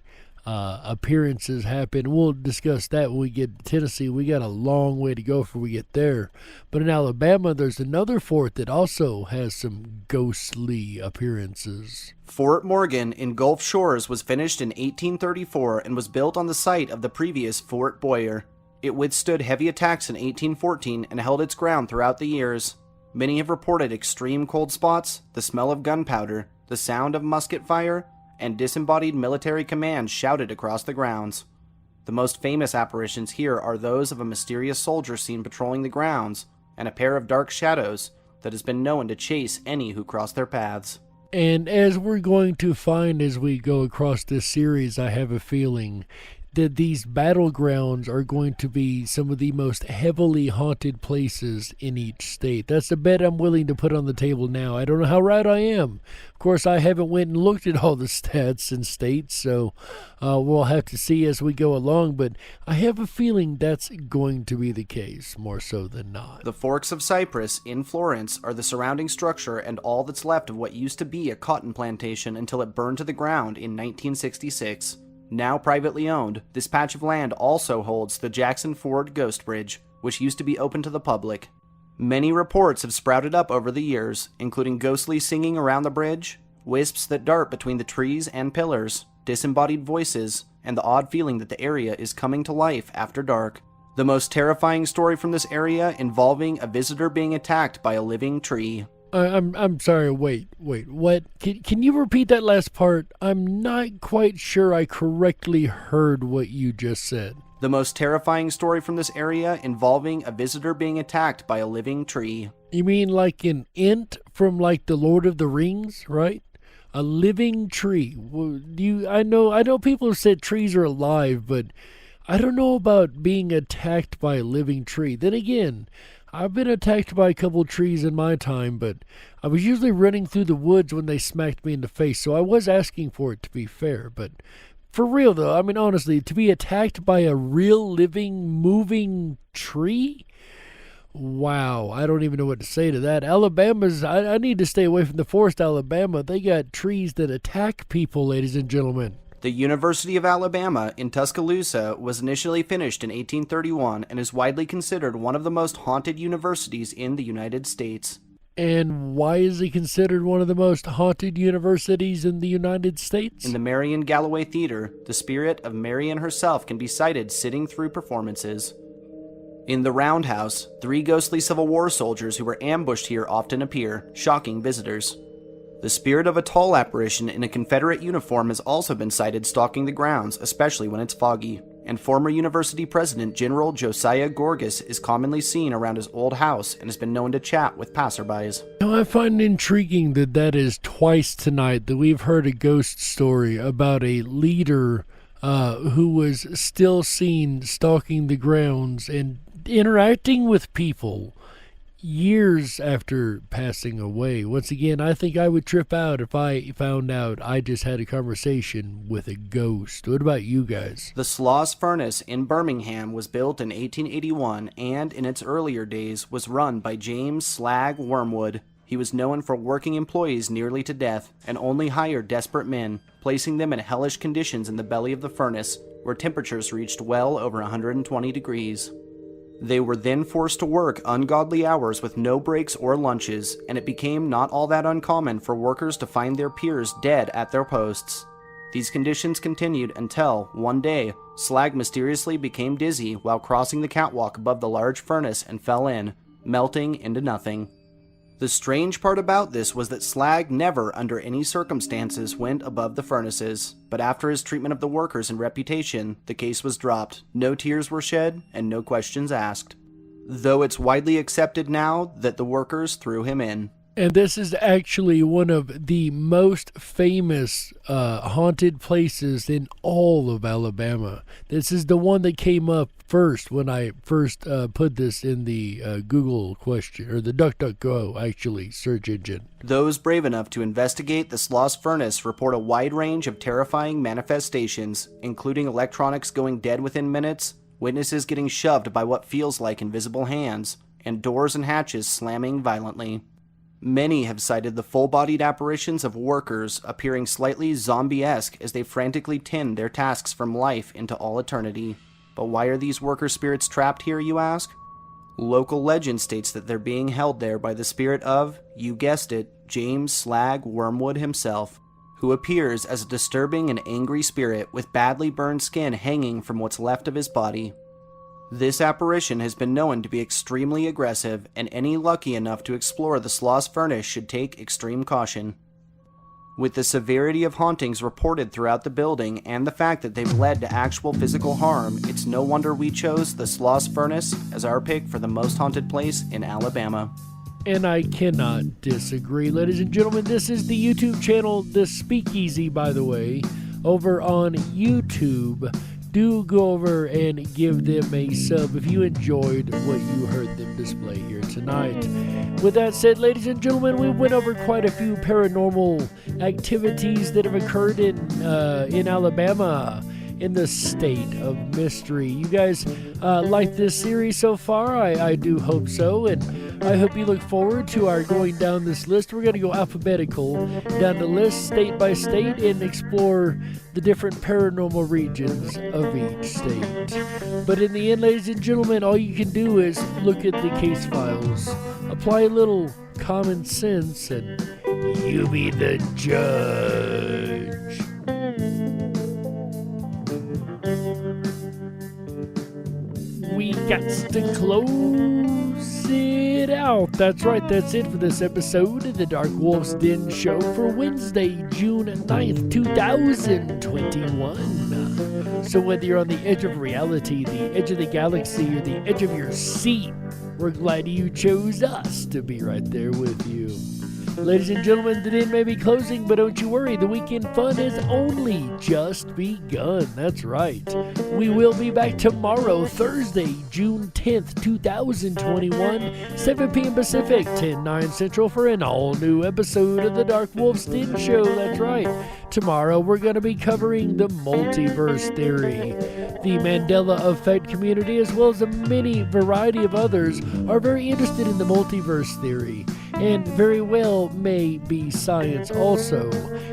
appearances happen. We'll discuss that when we get to Tennessee. We got a long way to go before we get there. But in Alabama, there's another fort that also has some ghostly appearances. Fort Morgan in Gulf Shores was finished in 1834 and was built on the site of the previous Fort Boyer. It withstood heavy attacks in 1814 and held its ground throughout the years. Many have reported extreme cold spots, the smell of gunpowder, the sound of musket fire, and disembodied military commands shouted across the grounds. The most famous apparitions here are those of a mysterious soldier seen patrolling the grounds, and a pair of dark shadows that has been known to chase any who cross their paths. And as we're going to find as we go across this series, I have a feeling that these battlegrounds are going to be some of the most heavily haunted places in each state. That's a bet I'm willing to put on the table now. I don't know how right I am. Of course, I haven't went and looked at all the stats and states, so we'll have to see as we go along, but I have a feeling that's going to be the case, more so than not. The Forks of Cypress in Florence are the surrounding structure and all that's left of what used to be a cotton plantation until it burned to the ground in 1966. Now privately owned, this patch of land also holds the Jackson Ford Ghost Bridge, which used to be open to the public. Many reports have sprouted up over the years, including ghostly singing around the bridge, wisps that dart between the trees and pillars, disembodied voices, and the odd feeling that the area is coming to life after dark. The most terrifying story from this area involving a visitor being attacked by a living tree. I'm sorry, wait, what? Can you repeat that last part? I'm not quite sure I correctly heard what you just said. The most terrifying story from this area involving a visitor being attacked by a living tree. You mean like an ent from like the Lord of the Rings, right? A living tree. I know people have said trees are alive, but I don't know about being attacked by a living tree. Then again, I've been attacked by a couple of trees in my time, but I was usually running through the woods when they smacked me in the face, so I was asking for it, to be fair. But for real though, I mean honestly, to be attacked by a real living moving tree? Wow, I don't even know what to say to that. I need to stay away from the forest, Alabama. They got trees that attack people, ladies and gentlemen. The University of Alabama in Tuscaloosa was initially finished in 1831 and is widely considered one of the most haunted universities in the United States. And why is it considered one of the most haunted universities in the United States? In the Marion Galloway Theater, the spirit of Marion herself can be sighted sitting through performances. In the Roundhouse, 3 ghostly Civil War soldiers who were ambushed here often appear, shocking visitors. The spirit of a tall apparition in a Confederate uniform has also been sighted stalking the grounds, especially when it's foggy. And former university president General Josiah Gorgas is commonly seen around his old house and has been known to chat with passerbys. Now, I find it intriguing that is twice tonight that we've heard a ghost story about a leader who was still seen stalking the grounds and interacting with people years after passing away. Once again, I think I would trip out if I found out I just had a conversation with a ghost. What about you guys? The Sloss Furnace in Birmingham was built in 1881 and, in its earlier days, was run by James Slag Wormwood. He was known for working employees nearly to death and only hired desperate men, placing them in hellish conditions in the belly of the furnace, where temperatures reached well over 120 degrees. They were then forced to work ungodly hours with no breaks or lunches, and it became not all that uncommon for workers to find their peers dead at their posts. These conditions continued until, one day, Slag mysteriously became dizzy while crossing the catwalk above the large furnace and fell in, melting into nothing. The strange part about this was that Slag never, under any circumstances, went above the furnaces, but after his treatment of the workers and reputation, the case was dropped, no tears were shed, and no questions asked. Though it's widely accepted now that the workers threw him in. And this is actually one of the most famous haunted places in all of Alabama. This is the one that came up first when I first put this in the Google question, or the DuckDuckGo, actually, search engine. Those brave enough to investigate the Sloss Furnace report a wide range of terrifying manifestations, including electronics going dead within minutes, witnesses getting shoved by what feels like invisible hands, and doors and hatches slamming violently. Many have cited the full-bodied apparitions of workers appearing slightly zombie-esque as they frantically tend their tasks from life into all eternity. But why are these worker spirits trapped here, you ask? Local legend states that they're being held there by the spirit of, you guessed it, James Slag Wormwood himself, who appears as a disturbing and angry spirit with badly burned skin hanging from what's left of his body. This apparition has been known to be extremely aggressive, and any lucky enough to explore the Sloss Furnace should take extreme caution. With the severity of hauntings reported throughout the building and the fact that they've led to actual physical harm, it's no wonder we chose the Sloss Furnace as our pick for the most haunted place in Alabama. And I cannot disagree. Ladies and gentlemen, this is the YouTube channel, The Speakeasy, by the way, over on YouTube. Do go over and give them a sub if you enjoyed what you heard them display here tonight. With that said, ladies and gentlemen, we went over quite a few paranormal activities that have occurred in Alabama, in the state of mystery. You guys like this series so far? I do hope so. And I hope you look forward to our going down this list. We're going to go alphabetical down the list, state by state, and explore the different paranormal regions of each state. But in the end, ladies and gentlemen, all you can do is look at the case files, apply a little common sense, and you be the judge. We got to close it out. That's right, that's it for this episode of the Dark Wolf's Den Show for Wednesday, June 9th, 2021. So whether you're on the edge of reality, the edge of the galaxy, or the edge of your seat, we're glad you chose us to be right there with you. Ladies and gentlemen, the den may be closing, but don't you worry, the weekend fun has only just begun. That's right. We will be back tomorrow, Thursday, June 10th, 2021, 7 p.m. Pacific, 10/9 Central, for an all-new episode of the Dark Wolf's Den Show. That's right. Tomorrow, we're going to be covering the multiverse theory. The Mandela Effect community, as well as a many variety of others, are very interested in the multiverse theory, and very well may be science also.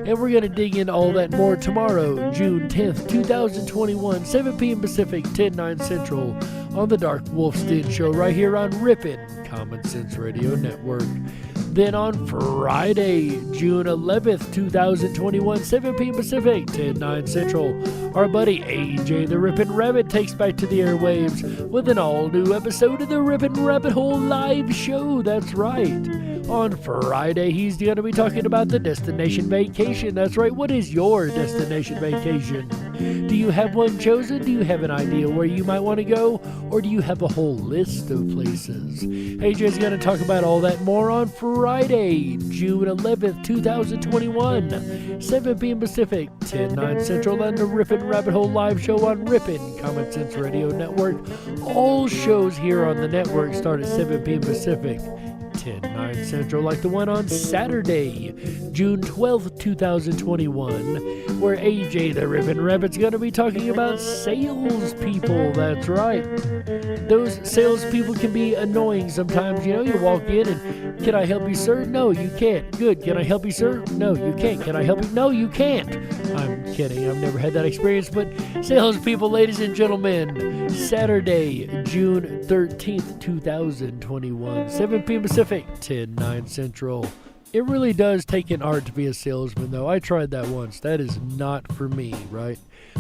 And we're going to dig into all that more tomorrow, June 10th, 2021, 7 p.m. Pacific, 10/9 Central, on the Dark Wolf's Den Show, right here on Ripon Common Sense Radio Network. Then on Friday, June 11th, 2021, 7 p.m. Pacific, 10/9 Central, our buddy AJ the Ripon Rabbit takes back to the airwaves with an all-new episode of the Ripon Rabbit Hole live show. That's right. On Friday, he's going to be talking about the destination vacation. That's right. What is your destination vacation? Do you have one chosen? Do you have an idea where you might want to go? Or do you have a whole list of places? AJ's going to talk about all that more on Friday, June 11th, 2021, 7 p.m. Pacific, 10/9 Central, on the Ripon Rabbit Hole live show on Ripon Common Sense Radio Network. All shows here on the network start at 7 p.m. Pacific, 10/9 Central, like the one on Saturday, June 12th, 2021, where AJ the Ripon Rabbit's going to be talking about salespeople. That's right. Those salespeople can be annoying sometimes. You know, you walk in and, can I help you, sir? No, you can't. Good. Can I help you, sir? No, you can't. Can I help you? No, you can't. I'm kidding. I've never had that experience, but salespeople, ladies and gentlemen, Saturday, June 13th, 2021, 7 p.m. Pacific, 10/9 Central. It really does take an art to be a salesman, though. I tried that once. That is not for me, right?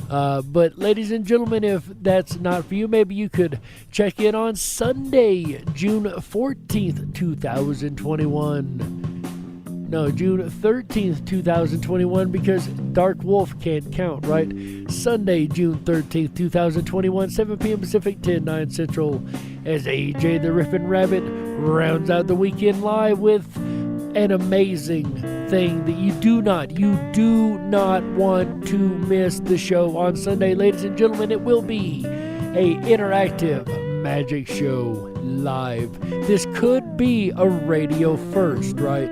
But ladies and gentlemen, if that's not for you, maybe you could check in on Sunday, June 14th, 2021. No, June 13th, 2021, because Dark Wolf can't count, right? Sunday, June 13th, 2021, 7 p.m. Pacific, 10/9 Central, as AJ the Ripon Rabbit rounds out the weekend live with an amazing thing that you do not want to miss the show on Sunday. Ladies and gentlemen, it will be a interactive magic show live. This could be a radio first, right?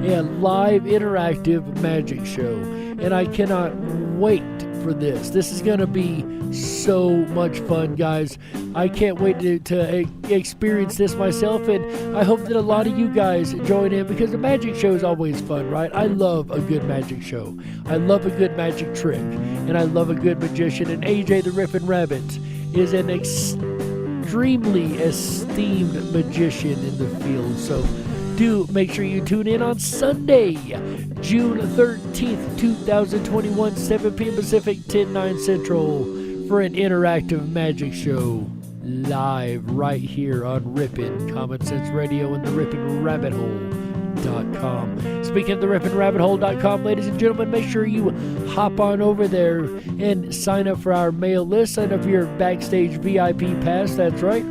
A live interactive magic show. And I cannot wait for this. This is going to be so much fun, guys. I can't wait to experience this myself, and I hope that a lot of you guys join in, because the magic show is always fun, right? I love a good magic show. I love a good magic trick, and I love a good magician, and AJ the Ripon Rabbit is an extremely esteemed magician in the field. So do make sure you tune in on Sunday, June 13th, 2021, 7 p.m. Pacific, 10/9 Central, for an interactive magic show live right here on Ripon Common Sense Radio and the Ripon Rabbit Hole.com. Speaking of the RiponRabbitHole.com, ladies and gentlemen, make sure you hop on over there and sign up for our mail list. Sign up for your Backstage VIP pass. That's right.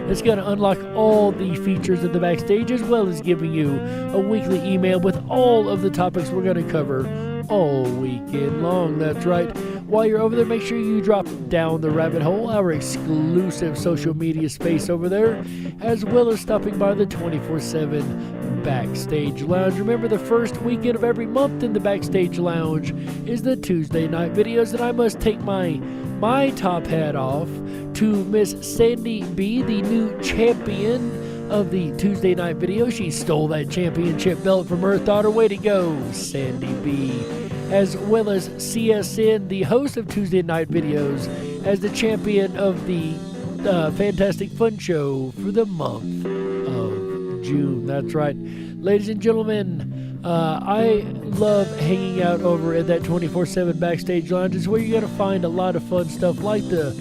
It's going to unlock all the features of the Backstage, as well as giving you a weekly email with all of the topics we're going to cover all weekend long. That's right. While you're over there, make sure you drop down the rabbit hole, our exclusive social media space over there, as well as stopping by the 24/7 Backstage Lounge. Remember, the first weekend of every month in the Backstage Lounge is the Tuesday night videos, and I must take my top hat off to Miss Sandy B, the new champion of the Tuesday night video. She stole that championship belt from her daughter. Way to go, Sandy B. As well as CSN, the host of Tuesday night videos, as the champion of the Fantastic Fun Show for the month of June. That's right. Ladies and gentlemen, I love hanging out over at that 24/7 Backstage Lounge. It's where you're going to find a lot of fun stuff like the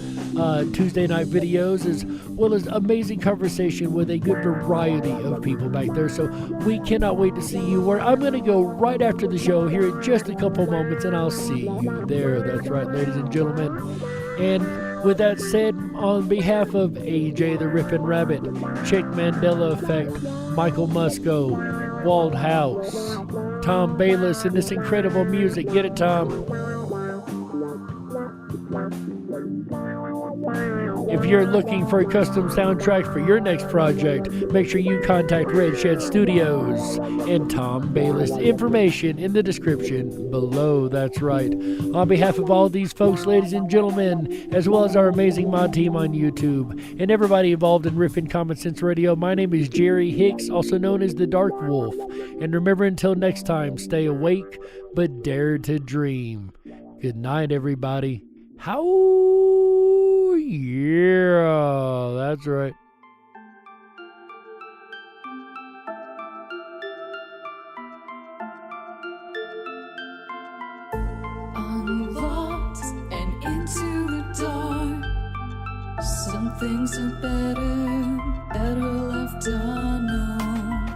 Tuesday night videos, as well as amazing conversation with a good variety of people back there. So we cannot wait to see you, where I'm going to go right after the show here in just a couple moments, and I'll see you there. That's right, ladies and gentlemen. And with that said, on behalf of AJ the Ripon Rabbit, Chick Mandela Effect, Michael Musco, Wald House, Tom Bayless, and this incredible music. Get it, Tom? If you're looking for a custom soundtrack for your next project, make sure you contact Red Shed Studios and Tom Bayless. Information in the description below. That's right. On behalf of all these folks, ladies and gentlemen, as well as our amazing mod team on YouTube, and everybody involved in Riffin' Common Sense Radio, my name is Jerry Hicks, also known as the Dark Wolf. And remember, until next time, stay awake, but dare to dream. Good night, everybody. Yeah, that's right. Unlocked and into the dark. Some things are better left unknown.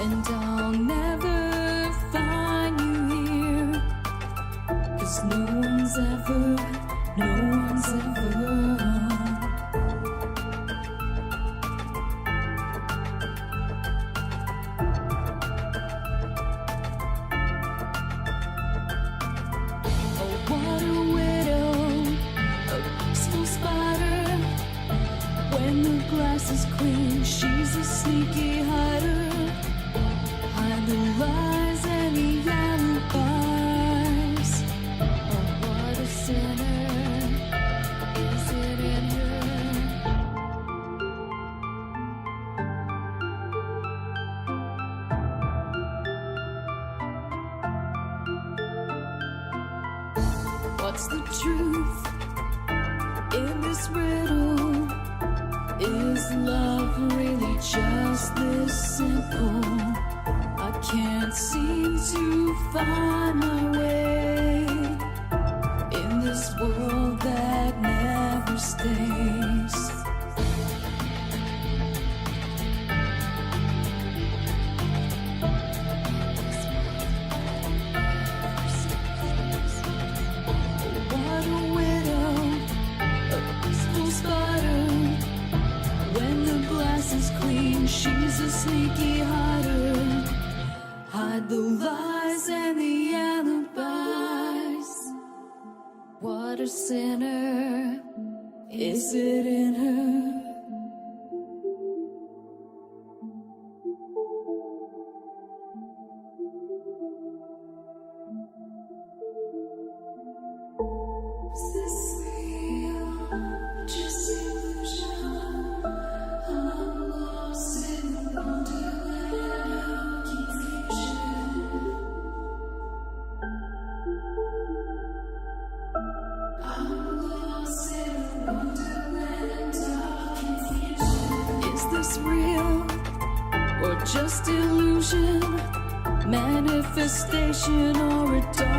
And I'll never find you here, 'cause no one's ever What a widow, a peaceful spider. When the glass is clean, she's a sneaky hider. Hide the lies and the alibis. Oh, what a sinner. Is it in her? What's the truth in this riddle? Is love really just this simple? I can't seem to find my way in this world that never stays. What a widow, a peaceful spider. When the glass is clean, she's a sneaky hider. Hide the lies and the alibis. What a sinner. Is it in her? Is this real? Just illusion. I'm lost in the wonderland of confusion. I'm lost in the wonderland of confusion. Is this real or just illusion? Manifestation or a dark